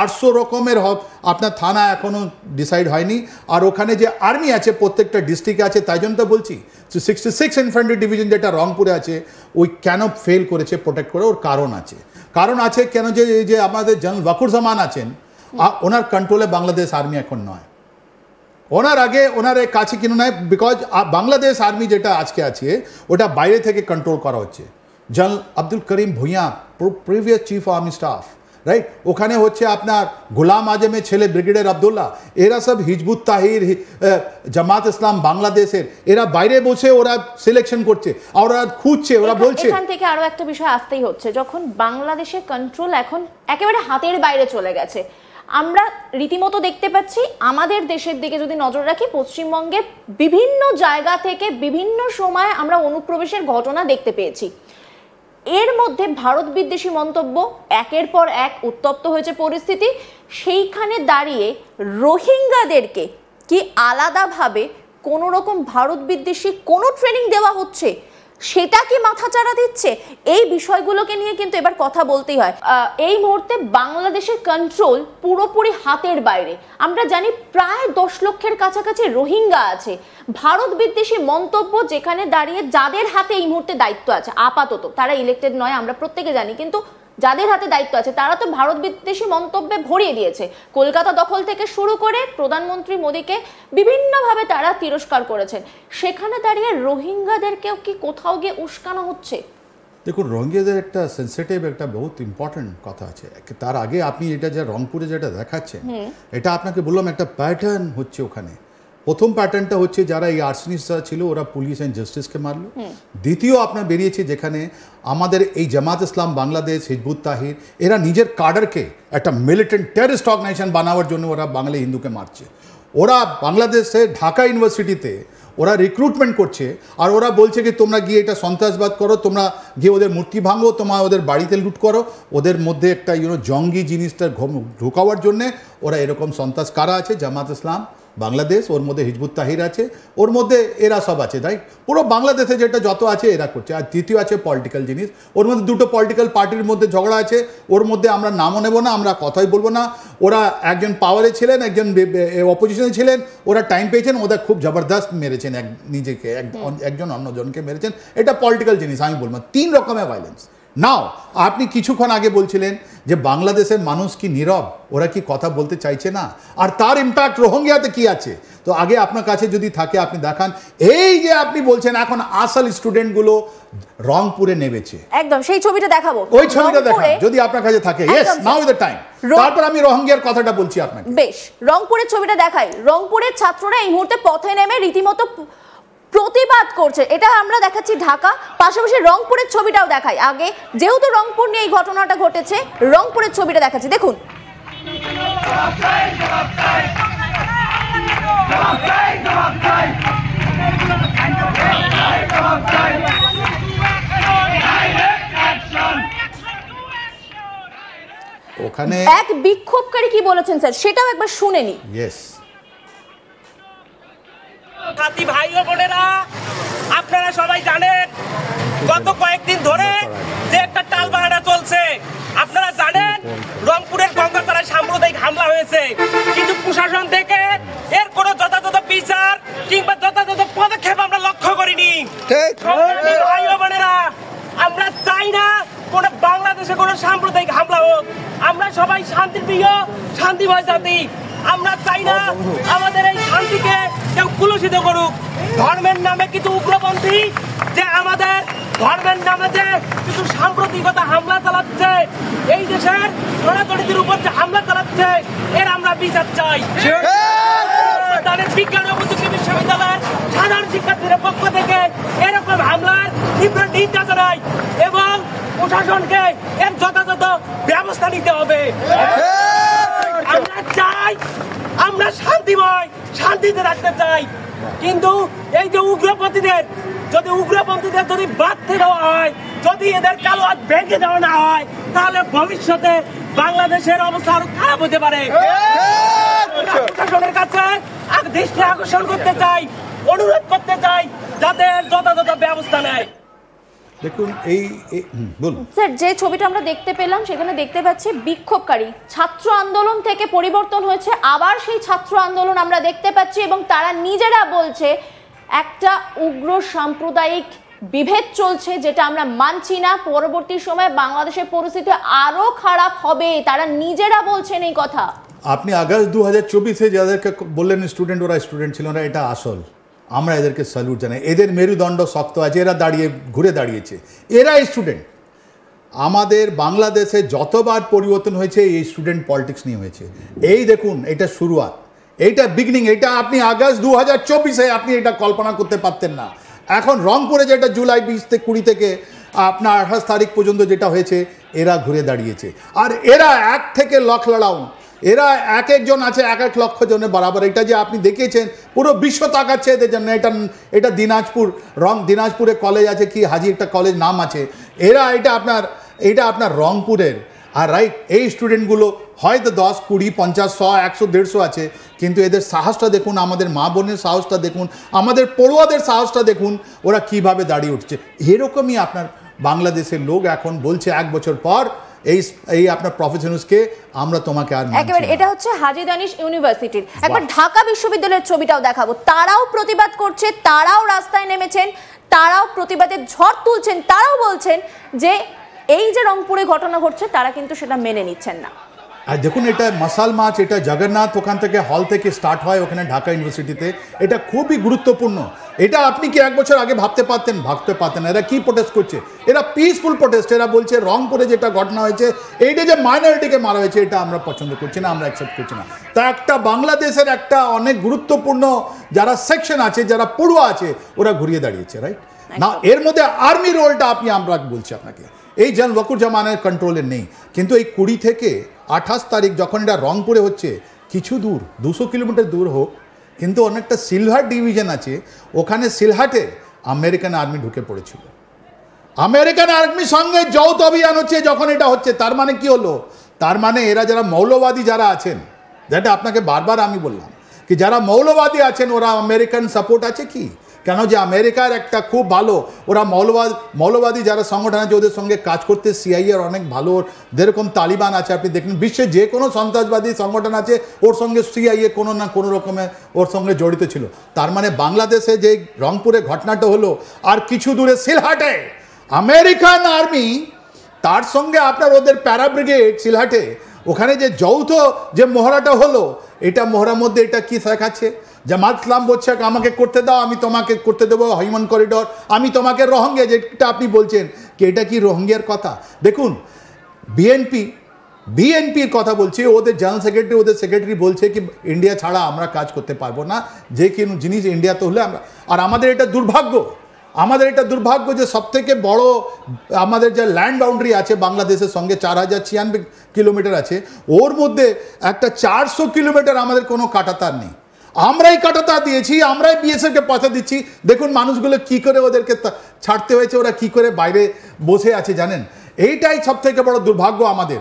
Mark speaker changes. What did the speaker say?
Speaker 1: 800 রকমের আপনার থানা এখনও ডিসাইড হয়নি। আর ওখানে যে আর্মি আছে প্রত্যেকটা ডিস্ট্রিক্টে আছে, তাই জন্য তো বলছি 66 ইনফ্যান্ট্রি ডিভিশন যেটা রংপুরে আছে ওই কেন ফেল করেছে প্রোটেক্ট করে, ওর কারণ আছে কেন যে আমাদের জেনারেল ওয়াকুরুজ্জামান আছেন, ওনার কন্ট্রোলে বাংলাদেশ আর্মি এখন নয়, ওনার আগে ওনার কাছে কিনো নয়, বিকজ বাংলাদেশ আর্মি যেটা আজকে আছে ওটা বাইরে থেকে কন্ট্রোল করা হচ্ছে। General Abdul Karim Bhuiyan, previous chief army staff, right, ওখানে হচ্ছে আপনার গোলাম আজমের ছেলে ব্রিগেডিয়ার আবদুল্লাহ, এরা সব হিজবুত তাহির, জামাত ইসলাম বাংলাদেশের, এরা বাইরে বসে ওরা সিলেকশন করছে, আর ওরা খুঁজছে, ওরা বলছে।
Speaker 2: এখান থেকে আরো একটা বিষয় আসতেই হচ্ছে, যখন বাংলাদেশের কন্ট্রোল এখন একেবারে হাতের বাইরে চলে গেছে, আমরা রীতিমতো দেখতে পাচ্ছি আমাদের দেশের দিকে যদি নজর রাখি, পশ্চিমবঙ্গে বিভিন্ন জায়গা থেকে বিভিন্ন সময় আমরা অনুপ্রবেশের ঘটনা দেখতে পেয়েছি। এর মধ্যে ভারত বিদ্বেষী মন্তব্য, একের পর এক উত্তপ্ত হয়েছে পরিস্থিতি। সেইখানে দাঁড়িয়ে রোহিঙ্গাদেরকে কি আলাদাভাবে কোনো রকম ভারত বিদ্বেষী কোনো ট্রেনিং দেওয়া হচ্ছে, সেটা কি মাথাচাড়া দিচ্ছে? এই বিষয়গুলোকে নিয়ে কিন্তু এবার কথা বলতেই হয়। এই মুহূর্তে বাংলাদেশের কন্ট্রোল পুরোপুরি হাতের বাইরে। আমরা জানি প্রায় 10 লক্ষের কাছাকাছি রোহিঙ্গা আছে। ভারত বিদ্বেষী মন্তব্য যেখানে দাঁড়িয়ে যাদের হাতে এই মুহূর্তে দায়িত্ব আছে, আপাতত তারা ইলেক্টেড নয় আমরা প্রত্যেকে জানি, কিন্তু যাদের হাতে দায়িত্ব আছে তারা তো ভারত বিদ্বেষী মন্তব্যে ভরিয়ে দিয়েছে। কলকাতা দখল থেকে শুরু করে প্রধানমন্ত্রী মোদীকে বিভিন্নভাবে তারা তিরস্কার করেছেন। সেখানে দাঁড়িয়ে রোহিঙ্গাদেরকেও কি কোথাও গিয়ে উস্কানো হচ্ছে?
Speaker 1: দেখুন, রোহিঙ্গাদের একটা সেন্সিটিভ একটা বহুত ইম্পর্টেন্ট কথা আছে। তার আগে আপনি এটা যে রংপুরে যেটা দেখাচ্ছেন, এটা আপনাকে বললাম একটা প্যাটার্ন হচ্ছে ওখানে। প্রথম প্যাটার্নটা হচ্ছে যারা এই আর্সনিস্ট ছিল ওরা পুলিশ অ্যান্ড জাস্টিসকে মারলো। দ্বিতীয় আপনার বেরিয়েছে যেখানে আমাদের এই জামাত ইসলাম বাংলাদেশ, হিজবুত তাহির, এরা নিজের কাডারকে একটা মিলিটেন্ট টেররিস্ট অর্গানাইজেশন বানাবার জন্য ওরা বাঙালি হিন্দুকে মারছে। ওরা বাংলাদেশে ঢাকা ইউনিভার্সিটিতে ওরা রিক্রুটমেন্ট করছে, আর ওরা বলছে কি তোমরা গিয়ে এটা সন্ত্রাসবাদ করো, তোমরা গিয়ে ওদের মূর্তি ভাঙো, তোমরা ওদের বাড়িতে লুট করো। ওদের মধ্যে একটা জঙ্গি জিনিসটা ঢুকাবার জন্যে ওরা এরকম সন্ত্রাস কারা আছে, জামাত ইসলাম বাংলাদেশ, ওর মধ্যে হিজবুত তাহির আছে, ওর মধ্যে এরা সব আছে, তাই পুরো বাংলাদেশে যেটা যত আছে এরা করছে। আর তৃতীয় আছে পলিটিক্যাল জিনিস, ওর মধ্যে দুটো পলিটিক্যাল পার্টির মধ্যে ঝগড়া আছে, ওর মধ্যে আমরা নামও নেব না, আমরা কথাই বলবো না। ওরা একজন পাওয়ারে ছিলেন, একজন অপোজিশনে ছিলেন, ওরা টাইম পেয়েছেন, ওদের খুব জবরদস্ত মেরেছেন, নিজেকে একজন অন্যজনকে মেরেছেন। এটা পলিটিক্যাল জিনিস, আমি বলবো 3 রকমের ভায়োলেন্স। নাও আপনি কিছুক্ষণ আগে বলছিলেন যে বাংলাদেশের মানুষ কি নীরব, ওরা কি কথা বলতে চাইছে না, আর তার ইম্প্যাক্ট রোহিঙ্গাতে কি আছে। তো আগে আপনার কাছে যদি থাকে আপনি দেখান, এই যে আপনি বলছেন এখন আসল স্টুডেন্টগুলো রংপুরে নেমেছে,
Speaker 2: একদম সেই ছবিটা দেখাবো,
Speaker 1: ওই ছবিটা দেখান যদি আপনার কাছে থাকে। Yes, now is the time. তারপর আমি রোহিঙ্গার কথাটা বলছি আপনাকে।
Speaker 2: বেশ, রংপুরের ছবিটা দেখাই। রংপুরের ছাত্ররা এই মুহূর্তে পথে নেমে রীতিমতো প্রতিবাদ করছে, এটা আমরা দেখাচ্ছি ঢাকা, পাশাপাশি রংপুরের ছবিটাও দেখাই। আগে যেহেতু রংপুর নিয়ে এই ঘটনাটা ঘটেছে, রংপুরের ছবিটা দেখাচ্ছি, দেখুন।
Speaker 1: ওখানে
Speaker 2: এক বিক্ষোভকারী কি বলেছেন স্যার, সেটাও একবার শুনে নি।
Speaker 1: ইয়েস,
Speaker 3: সাথী ভাই ও বোনেরা, আপনারা সবাই জানেন গত কয়েকদিন ধরে যে একটা টালবাহানা চলছে। আপনারা জানেন রংপুরের গঙ্গাতলায় সাম্প্রদায়িক হামলা হয়েছে, কিন্তু প্রশাসন থেকে এর কোনো যথাযথ বিচার কিংবা যথাযথ পদক্ষেপ আমরা লক্ষ্য করিনি। ভাই ও বোনেরা, আমরা চাই না কোন বাংলাদেশে কোনো সাম্প্রদায়িক হামলা হোক। আমরা সবাই শান্তিপ্রিয়, শান্তিময় জাতি। আমরা চাই না আমাদের এই শান্তিকে কেউ কুলুষিত করুক। ধর্মের নামে কিছু উগ্রপন্থী যে আমাদের ধর্মের নামে যে কিছু সাম্প্রতিকতা হামলা চালাচ্ছে, এই দেশের সনাতনীদের উপর যে হামলা চালাচ্ছে, এর আমরা বিচার চাই। বিজ্ঞান ও প্রযুক্তি বিশ্ববিদ্যালয়ের সাধারণ শিক্ষার্থীদের পক্ষ থেকে এরকম হামলার তীব্র নিন্দা জানাই এবং প্রশাসনকে এর যথাযথ ব্যবস্থা নিতে হবে। আমরা চাই, আমরা শান্তিময়, শান্তিতে রাখতে চাই, কিন্তু এই যে উগ্রপন্থীদের যদি বাঁধতে দেওয়া হয়, যদি এদের কালো হাত ভেঙে দেওয়া না হয়, তাহলে ভবিষ্যতে বাংলাদেশের অবস্থা আরো খারাপ হতে পারে। প্রশাসনের কাছে দৃষ্টি আকর্ষণ করতে চাই, অনুরোধ করতে চাই যাতে যথাযথ ব্যবস্থা নেয়।
Speaker 1: দেখুন বলুন
Speaker 2: স্যার, যে ছবিটা আমরা দেখতে পেলাম সেখানে দেখতে পাচ্ছি বিক্ষোভকারী ছাত্র আন্দোলন থেকে পরিবর্তন হয়েছে, আবার সেই ছাত্র আন্দোলন আমরা দেখতে পাচ্ছি এবং তারা নিজেরা বলছে একটা উগ্র সাম্প্রদায়িক বিভেদ চলছে, যেটা আমরা মানছি না। পরবর্তী সময়ে বাংলাদেশের পরিস্থিতি আরো খারাপ হবে, তারা নিজেরা বলছেন এই কথা।
Speaker 1: আপনি আগস্ট 2024-এ যাদেরকে বললেন স্টুডেন্ট, ওরা স্টুডেন্ট ছিল না, এটা আসল। আমরা এদেরকে স্যালুট জানাই, এদের মেরুদণ্ড শক্ত আছে, এরা ঘুরে দাঁড়িয়েছে, এরা স্টুডেন্ট। আমাদের বাংলাদেশে যতবার পরিবর্তন হয়েছে এই স্টুডেন্ট পলিটিক্স নিয়ে হয়েছে। এই দেখুন, এটা শুরুয়াত, এইটা বিগিনিং। এটা আপনি আগস্ট 2024-এ আপনি এটা কল্পনা করতে পারতেন না। এখন রংপুরে যেটা জুলাই 20 থেকে আপনার 28 তারিখ পর্যন্ত যেটা হয়েছে, এরা ঘুরে দাঁড়িয়েছে। আর এরা এক থেকে লক্ষ লড়াউন, এরা এক একজন আছে 1 লক্ষ জনের বরাবর। এটা যে আপনি দেখেছেন পুরো বিশ্ব তাকাচ্ছে এদের জন্য। এটা দিনাজপুরে কলেজ আছে, কি হাজি একটা কলেজ নাম আছে, এটা আপনার রংপুরের। আর রাইট, এই স্টুডেন্টগুলো হয়তো 10, 20, 50, 100, 100, 150 আছে, কিন্তু এদের সাহসটা দেখুন, আমাদের মা বোনের সাহসটা দেখুন, আমাদের পড়ুয়াদের সাহসটা দেখুন, ওরা কিভাবে দাঁড়িয়ে উঠছে। এরকমই আপনার বাংলাদেশের লোক এখন বলছে 1 বছর পর এই আপনার প্রফেশনালসকে আমরা তোমাকে আর
Speaker 2: একেবারে। এটা হচ্ছে হাজী দানিশ ইউনিভার্সিটির। একবার ঢাকা বিশ্ববিদ্যালয়ের ছবিটাও দেখাবো। তারাও প্রতিবাদ করছে, তারাও রাস্তায় নেমেছেন, তারাও প্রতিবাদের ঝড় তুলছেন। তারাও বলছেন যে এই যে রংপুরে ঘটনা ঘটছে, তারা কিন্তু সেটা মেনে নিচ্ছেন না।
Speaker 1: আর দেখুন, এটা মশাল মার্চ, এটা জগন্নাথ ওখান থেকে হল থেকে স্টার্ট হয় ওখানে ঢাকা ইউনিভার্সিটিতে। এটা খুবই গুরুত্বপূর্ণ। এটা আপনি কি 1 বছর আগে ভাবতে পারতেন? এরা কি প্রোটেস্ট করছে? এরা পিসফুল প্রোটেস্ট। এরা বলছে রংপুরে যেটা ঘটনা হয়েছে, এইটা যে মাইনরিটিকে মারা হয়েছে, এটা আমরা পছন্দ করছি না, আমরা অ্যাকসেপ্ট করছি না। তা একটা বাংলাদেশের একটা অনেক গুরুত্বপূর্ণ যারা সেকশন আছে, যারা পড়ুয়া আছে, ওরা ঘুরিয়ে দাঁড়িয়েছে, রাইট না। এর মধ্যে আর্মি রোলটা আমরা বলছি আপনাকে, এই ওয়াকুরুজ্জামানের কন্ট্রোলে নেই। কিন্তু এই 20 থেকে 28 তারিখ যখন এটা রংপুরে হচ্ছে, কিছু দূর 200 কিলোমিটার দূর হোক, কিন্তু অনেকটা সিলহাট ডিভিশন আছে, ওখানে সিলহাটে আমেরিকান আর্মি ঢুকে পড়েছিল। আমেরিকান আর্মির সঙ্গে যৌথ অভিযান হচ্ছে যখন এটা হচ্ছে। তার মানে কি হলো? তার মানে এরা যারা মৌলবাদী যারা আছেন, যেটা আপনাকে বারবার আমি বললাম, কি যারা মৌলবাদী আছেন ওরা আমেরিকান সাপোর্ট আছে কি? কেন যে আমেরিকার একটা খুব ভালো, ওরা মৌলবাদী যারা সংগঠন আছে ওদের সঙ্গে কাজ করতে সিআইএর অনেক ভালো, যেরকম তালিবান আছে, আপনি দেখুন বিশ্বের যে কোনো সন্ত্রাসবাদী সংগঠন আছে ওর সঙ্গে সিআইএ কোনো না কোনো রকমে ওর সঙ্গে জড়িত ছিল। তার মানে বাংলাদেশে যে রংপুরে ঘটনাটা হলো, আর কিছু দূরে সিলহাটে আমেরিকান আর্মি, তার সঙ্গে আপনার ওদের প্যারা ব্রিগেড সিলহাটে, ওখানে যে যৌথ যে মহড়াটা হলো, এটা মহড়ার মধ্যে এটা কি শেখাচ্ছে? জামাত ইসলাম বলছে আমাকে করতে দাও, আমি তোমাকে করতে দেবো হিউম্যান করিডর, আমি তোমাকে রোহিঙ্গা, যেটা আপনি বলছেন কি এটা কি রোহিঙ্গার কথা? দেখুন, বিএনপির কথা বলছে, ওদের জেনারেল সেক্রেটারি, ওদের সেক্রেটারি বলছে কি ইন্ডিয়া ছাড়া আমরা কাজ করতে পারবো না, যে কোনো জিনিস ইন্ডিয়াতে হলে আমরা। আর আমাদের এটা দুর্ভাগ্য যে সবথেকে বড় আমাদের যে ল্যান্ড বাউন্ডারি আছে বাংলাদেশের সঙ্গে 4096 কিলোমিটার আছে, ওর মধ্যে একটা 400 কিলোমিটার আমাদের কোনো কাঁটাতার নেই। আমরাই কাঁটাতার দিয়েছি, আমরাই বিএসএফকে পয়সা দিচ্ছি। দেখুন মানুষগুলো কি করে ওদেরকে ছাড়তে হয়েছে, ওরা কি করে বাইরে বসে আছে জানেন? এইটাই সবথেকে বড় দুর্ভাগ্য আমাদের।